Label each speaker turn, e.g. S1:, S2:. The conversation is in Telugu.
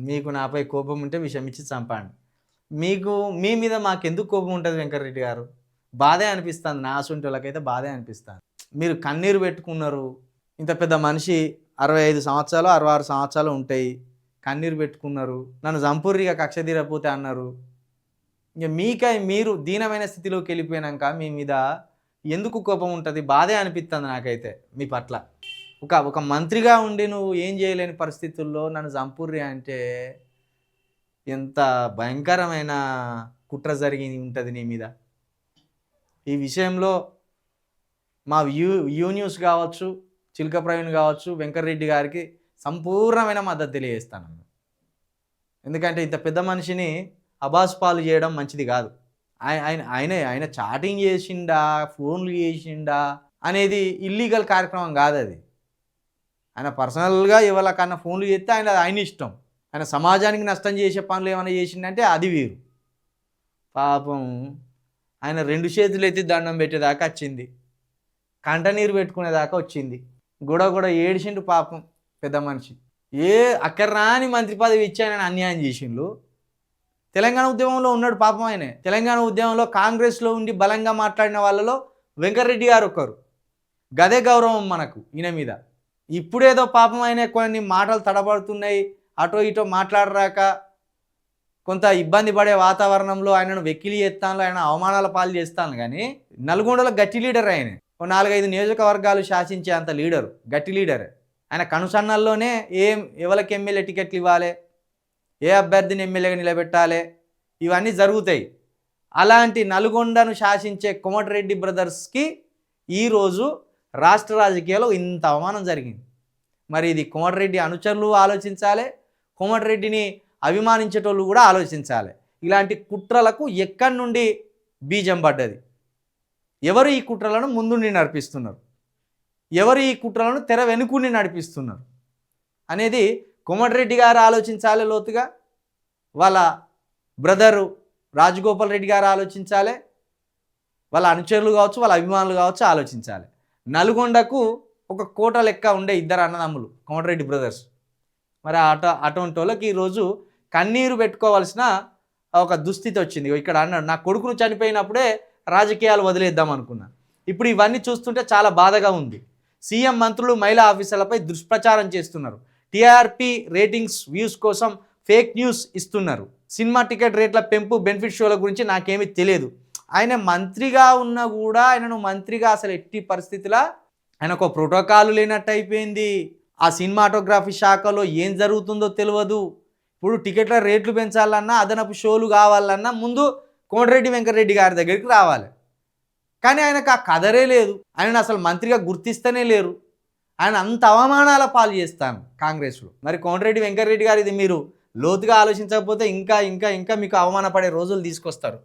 S1: మీకు నాపై కోపం ఉంటే విషమిచ్చి చంపండి. మీకు మీ మీద మాకెందుకు కోపం ఉంటది వెంకటరెడ్డి గారు? బాధే అనిపిస్తుంది. నా అసొంటోళ్ళకైతే బాధే అనిపిస్తుంది. మీరు కన్నీరు పెట్టుకున్నారు. ఇంత పెద్ద మనిషి 65 సంవత్సరాలు, 66 సంవత్సరాలు ఉంటాయి. కన్నీరు పెట్టుకున్నారు. నన్ను చంపుర్రిగా కక్ష తీరకపోతే అన్నారు. ఇంక మీరు దీనమైన స్థితిలోకి వెళ్ళిపోయినాక మీ మీద ఎందుకు కోపం ఉంటుంది? బాధే అనిపిస్తుంది నాకైతే మీ పట్ల. ఒక మంత్రిగా ఉండి నువ్వు ఏం చేయలేని పరిస్థితుల్లో నన్ను చంపుర్రి అంటే ఎంత భయంకరమైన కుట్ర జరిగి ఉంటుంది నీ మీద. ఈ విషయంలో మా యూ న్యూస్ కావచ్చు, చిలక ప్రవీణ్ కావచ్చు, వెంకటరెడ్డి గారికి సంపూర్ణమైన మద్దతు తెలియజేస్తాను. ఎందుకంటే ఇంత పెద్ద మనిషిని అబాస్పాలు చేయడం మంచిది కాదు. ఆయన చాటింగ్ చేసిండా, ఫోన్లు చేసిండా అనేది ఇల్లీగల్ కార్యక్రమం కాదు అది. ఆయన పర్సనల్గా ఎవరికన్నా ఫోన్లు చేస్తే ఆయన ఇష్టం. ఆయన సమాజానికి నష్టం చేసే పనులు ఏమైనా చేసిండంటే అది వేరు. పాపం ఆయన 2 చేతులు ఎత్తి దండం పెట్టేదాకా వచ్చింది, కంటనీరు పెట్టుకునేదాకా వచ్చింది. కూడా ఏడిచిండు పాపం పెద్ద మనిషి. అక్కర్రాని మంత్రి పదవి ఇచ్చి ఆయన అన్యాయం చేసిండు. తెలంగాణ ఉద్యమంలో ఉన్నాడు పాపం ఆయనే. తెలంగాణ ఉద్యమంలో కాంగ్రెస్లో ఉండి బలంగా మాట్లాడిన వాళ్ళలో వెంకటరెడ్డి గారు ఒకరు. గదే గౌరవం మనకు ఈయన మీద. ఇప్పుడేదో పాపం ఆయన కొన్ని మాటలు తడబడుతున్నాయి, అటో ఇటో మాట్లాడరాక కొంత ఇబ్బంది పడే వాతావరణంలో ఆయనను వెక్కిలి చేస్తాను, ఆయన అవమానాల పాలు చేస్తాను. కానీ నల్గొండలో గట్టి లీడర్ ఆయన. 4-5 నియోజకవర్గాలు శాసించే అంత లీడరు, గట్టి లీడర్ ఆయన. కనుసన్నల్లోనే ఎవరికి ఎమ్మెల్యే టికెట్లు ఇవ్వాలి, ఏ అభ్యర్థిని ఎమ్మెల్యేగా నిలబెట్టాలి, ఇవన్నీ జరుగుతాయి. అలాంటి నల్గొండను శాసించే కోమటిరెడ్డి బ్రదర్స్కి ఈరోజు రాష్ట్ర రాజకీయాల్లో ఇంత అవమానం జరిగింది. మరి ఇది కోమటిరెడ్డి అనుచరులు ఆలోచించాలి, కోమటిరెడ్డిని అభిమానించేటోళ్ళు కూడా ఆలోచించాలి. ఇలాంటి కుట్రలకు ఎక్కడి నుండి బీజం పడ్డది? ఎవరు ఈ కుట్రలను ముందుండి నడిపిస్తున్నారు, ఎవరు ఈ కుట్రలను తెర వెనుకుండి నడిపిస్తున్నారు అనేది కోమటిరెడ్డి గారు ఆలోచించాలి లోతుగా. వాళ్ళ బ్రదరు రాజగోపాల్ రెడ్డి గారు ఆలోచించాలి, వాళ్ళ అనుచరులు కావచ్చు, వాళ్ళ అభిమానులు కావచ్చు ఆలోచించాలి. నల్గొండకు ఒక కోట లెక్క ఉండే 2 అన్నదమ్ములు కోమటిరెడ్డి బ్రదర్స్. మరి అటువంటి వాళ్ళకి ఈరోజు కన్నీరు పెట్టుకోవాల్సిన ఒక దుస్థితి వచ్చింది. ఇక్కడ అన్నాడు, నా కొడుకును చనిపోయినప్పుడే రాజకీయాలు వదిలేద్దాం అనుకున్నా. ఇప్పుడు ఇవన్నీ చూస్తుంటే చాలా బాధగా ఉంది. సీఎం మంత్రులు మహిళా ఆఫీసర్లపై దుష్ప్రచారం చేస్తున్నారు. టీఆర్పీ రేటింగ్స్ వ్యూస్ కోసం ఫేక్ న్యూస్ ఇస్తున్నారు. సినిమా టికెట్ రేట్ల పెంపు, బెనిఫిట్ షోల గురించి నాకేమీ తెలియదు. ఆయన మంత్రిగా ఉన్నా కూడా ఆయనను మంత్రిగా అసలు ఎట్టి పరిస్థితిలో ఆయనకు ప్రోటోకాల్ లేనట్టు అయిపోయింది. ఆ సినిమాటోగ్రఫీ శాఖలో ఏం జరుగుతుందో తెలియదు. ఇప్పుడు టికెట్ల రేట్లు పెంచాలన్నా, అదనపు షోలు కావాలన్నా ముందు కోమటిరెడ్డి వెంకటరెడ్డి గారి దగ్గరికి రావాలి. కానీ ఆయనకు ఆ కదరే లేదు. ఆయన అసలు మంత్రిగా గుర్తిస్తూనే లేరు. ఆయన అంత అవమానాల పాలు చేస్తాను కాంగ్రెస్లో. మరి కోమటిరెడ్డి వెంకటరెడ్డి గారు ఇది మీరు లోతుగా ఆలోచించకపోతే ఇంకా ఇంకా ఇంకా మీకు అవమానపడే రోజులు తీసుకొస్తారు.